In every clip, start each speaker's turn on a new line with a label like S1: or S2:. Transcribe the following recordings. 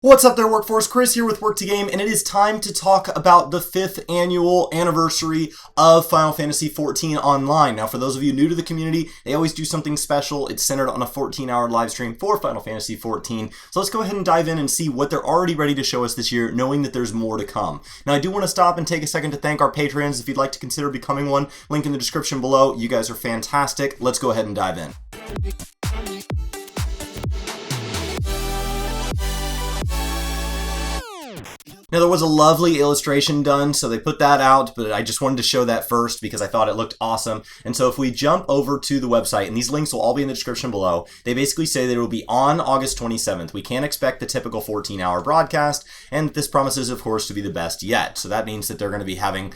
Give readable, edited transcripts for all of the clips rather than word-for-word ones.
S1: What's up there, Workforce? Chris here with Work To Game, and it is time to talk about the 5th annual anniversary of Final Fantasy XIV Online. Now, for those of you new to the community, they always do something special. It's centered on a 14-hour live stream for Final Fantasy XIV. So let's go ahead and dive in and see what they're already ready to show us this year, knowing that there's more to come. Now, I do want to stop and take a second to thank our patrons. If you'd like to consider becoming one, link in the description below. You guys are fantastic. Let's go ahead and dive in. Now, there was a lovely illustration done, so they put that out, but I just wanted to show that first because I thought it looked awesome. And so if we jump over to the website, and these links will all be in the description below, they basically say that it will be on August 27th. We can't expect the typical 14-hour broadcast, and this promises, of course, to be the best yet. So that means that they're going to be having,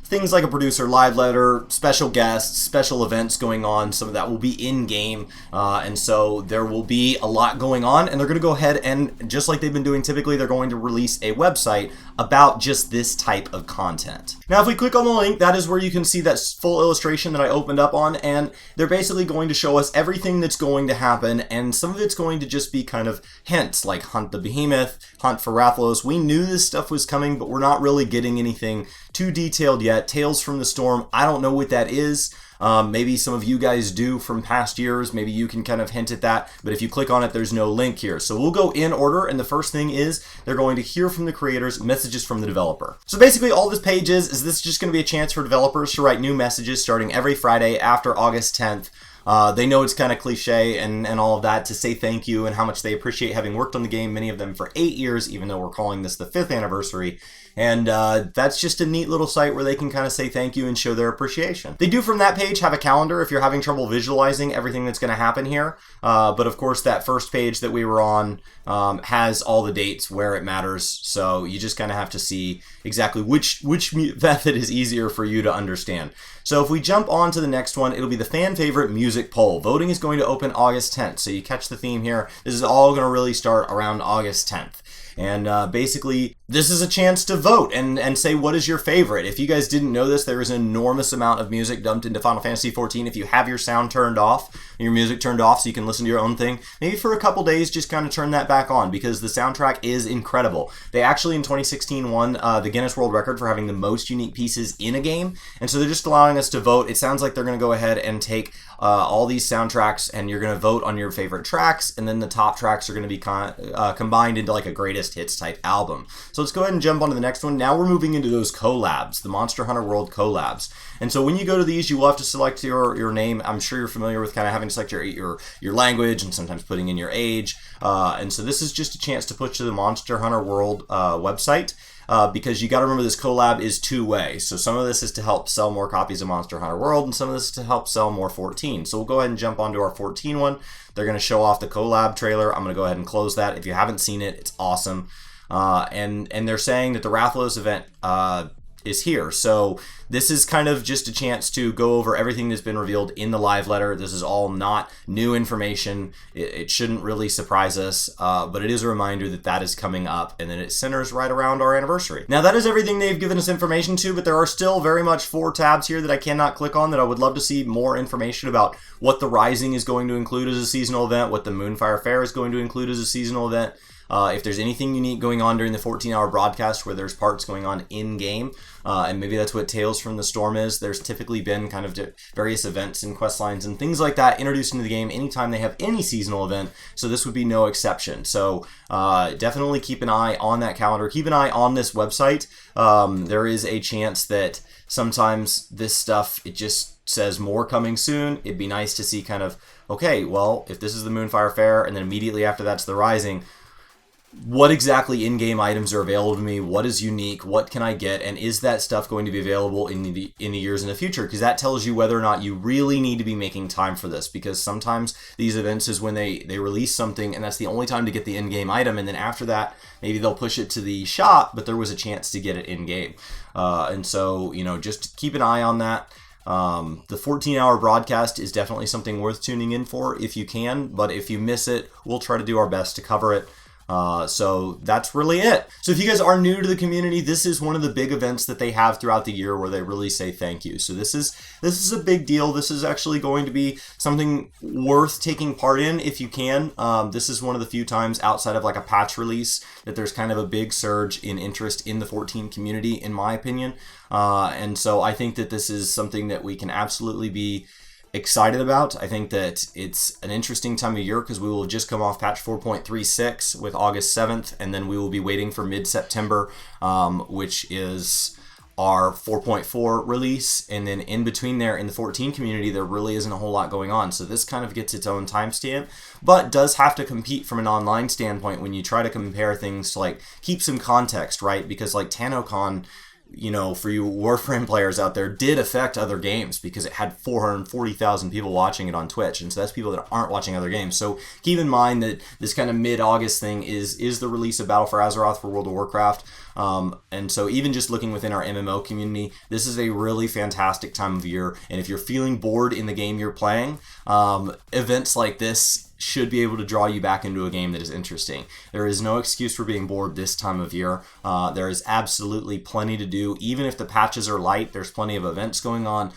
S1: things like a producer live letter, special guests, special events going on. Some of that will be in-game, and so there will be a lot going on, and they're going to go ahead and, just like they've been doing typically, they're going to release a website about just this type of content. Now, if we click on the link, that is where you can see that full illustration that I opened up on, and they're basically going to show us everything that's going to happen, and some of it's going to just be kind of hints, like Hunt the Behemoth, Hunt for Rathalos. We knew this stuff was coming, but we're not really getting anything too detailed yet. Tales from the Storm, I don't know what that is. Maybe some of you guys do from past years. Maybe you can kind of hint at that. But if you click on it, there's no link here. So we'll go in order. And the first thing is they're going to hear from the creators, messages from the developer. So basically all this page is this is just going to be a chance for developers to write new messages starting every Friday after August 10th. They know it's kind of cliche and all of that to say thank you and how much they appreciate having worked on the game, many of them for 8 years, even though we're calling this the 5th anniversary. And that's just a neat little site where they can kind of say thank you and show their appreciation. They do from that page have a calendar if you're having trouble visualizing everything that's going to happen here. But of course, that first page that we were on has all the dates where it matters. So you just kind of have to see exactly which method is easier for you to understand. So if we jump on to the next one, it'll be the fan favorite music poll. Voting is going to open August 10th. So you catch the theme here. This is all going to really start around August 10th. And basically, this is a chance to vote and say what is your favorite. If you guys didn't know this, there is an enormous amount of music dumped into Final Fantasy XIV. If you have your sound turned off, your music turned off so you can listen to your own thing, maybe for a couple days just kind of turn that back on because the soundtrack is incredible. They actually in 2016 won the Guinness World Record for having the most unique pieces in a game, and so they're just allowing us to vote. It sounds like they're going to go ahead and take all these soundtracks and you're going to vote on your favorite tracks, and then the top tracks are going to be combined into like a greatest hits type album. So let's go ahead and jump on to the next one. Now we're moving into those collabs, the Monster Hunter World collabs. And so when you go to these, you will have to select your name. I'm sure you're familiar with kind of having to select your language and sometimes putting in your age. And so this is just a chance to put to the Monster Hunter World website. Because you got to remember this collab is two-way. So some of this is to help sell more copies of Monster Hunter World, and some of this is to help sell more 14. So we'll go ahead and jump onto our 14 one. They're going to show off the collab trailer. I'm going to go ahead and close that. If you haven't seen it, it's awesome. And they're saying that the Rathalos event is here. So this is kind of just a chance to go over everything that's been revealed in the live letter. This is all not new information. It shouldn't really surprise us, but it is a reminder that that is coming up, and then it centers right around our anniversary. Now that is everything they've given us information to, but there are still very much 4 tabs here that I cannot click on that I would love to see more information about what the Rising is going to include as a seasonal event, what the Moonfire Fair is going to include as a seasonal event. If there's anything unique going on during the 14-hour broadcast where there's parts going on in-game, and maybe that's what Tales from the Storm is. There's typically been kind of various events and quest lines and things like that introduced into the game anytime they have any seasonal event, so this would be no exception. So definitely keep an eye on that calendar. Keep an eye on this website. There is a chance that sometimes this stuff, it just says more coming soon. It'd be nice to see kind of, okay, well, if this is the Moonfire Fair and then immediately after that's the Rising, what exactly in-game items are available to me? What is unique? What can I get? And is that stuff going to be available in the years in the future? Because that tells you whether or not you really need to be making time for this. Because sometimes these events is when they release something and that's the only time to get the in-game item. And then after that, maybe they'll push it to the shop, but there was a chance to get it in-game. And so, just keep an eye on that. The 14-hour broadcast is definitely something worth tuning in for if you can. But if you miss it, we'll try to do our best to cover it. So that's really it. So if you guys are new to the community, this is one of the big events that they have throughout the year where they really say thank you. So this is a big deal. This is actually going to be something worth taking part in if you can. This is one of the few times outside of like a patch release that there's kind of a big surge in interest in the 14 community, in my opinion. And so I think that this is something that we can absolutely be excited about. I think that it's an interesting time of year because we will have just come off patch 4.36 with August 7th, and then we will be waiting for mid-September, which is our 4.4 release, and then in between there in the 14 community there really isn't a whole lot going on, so this kind of gets its own timestamp, but does have to compete from an online standpoint when you try to compare things to like keep some context, right? Because like TanoCon, you know, for you Warframe players out there, did affect other games because it had 440,000 people watching it on Twitch, and so that's people that aren't watching other games. So keep in mind that this kind of mid-August thing is the release of Battle for Azeroth for World of Warcraft, and so even just looking within our MMO community, this is a really fantastic time of year, and if you're feeling bored in the game you're playing, events like this should be able to draw you back into a game that is interesting. There is no excuse for being bored this time of year. There is absolutely plenty to do. Even if the patches are light, there's plenty of events going on,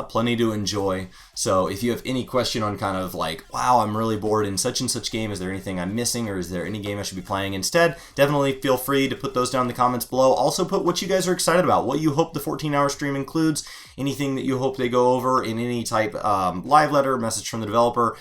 S1: plenty to enjoy. So if you have any question on kind of like, wow, I'm really bored in such and such game, is there anything I'm missing, or is there any game I should be playing instead, definitely feel free to put those down in the comments below. Also put what you guys are excited about, what you hope the 14-hour stream includes, anything that you hope they go over in any type live letter, message from the developer.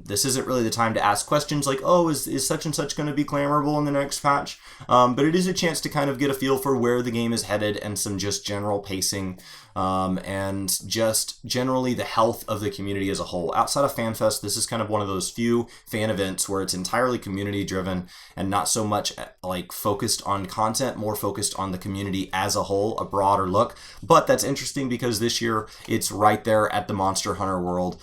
S1: This isn't really the time to ask questions like, oh, is such and such going to be clamorable in the next patch? But it is a chance to kind of get a feel for where the game is headed and some just general pacing, and just generally the health of the community as a whole. Outside of FanFest, this is kind of one of those few fan events where it's entirely community driven and not so much like focused on content, more focused on the community as a whole, a broader look. But that's interesting because this year it's right there at the Monster Hunter World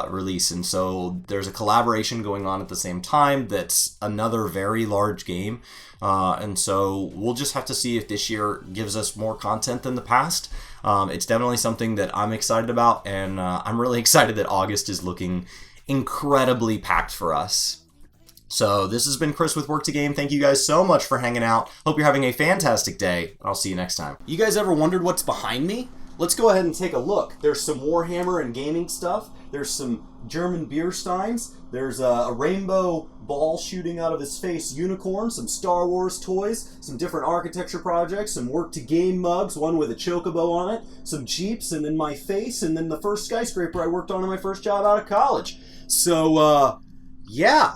S1: release, and so there's a collaboration going on at the same time that's another very large game, and so we'll just have to see if this year gives us more content than the past. It's definitely something that I'm excited about, and I'm really excited that August is looking incredibly packed for us. So this has been Chris with Work To Game. Thank you guys so much for hanging out. Hope you're having a fantastic day. I'll see you next time. You guys ever wondered what's behind me? Let's go ahead and take a look. There's some Warhammer and gaming stuff. There's some German beer steins. There's a rainbow ball shooting out of his face unicorn, some Star Wars toys, some different architecture projects, some Work To Game mugs, one with a chocobo on it, some Jeeps, and then my face, and then the first skyscraper I worked on in my first job out of college. So, yeah.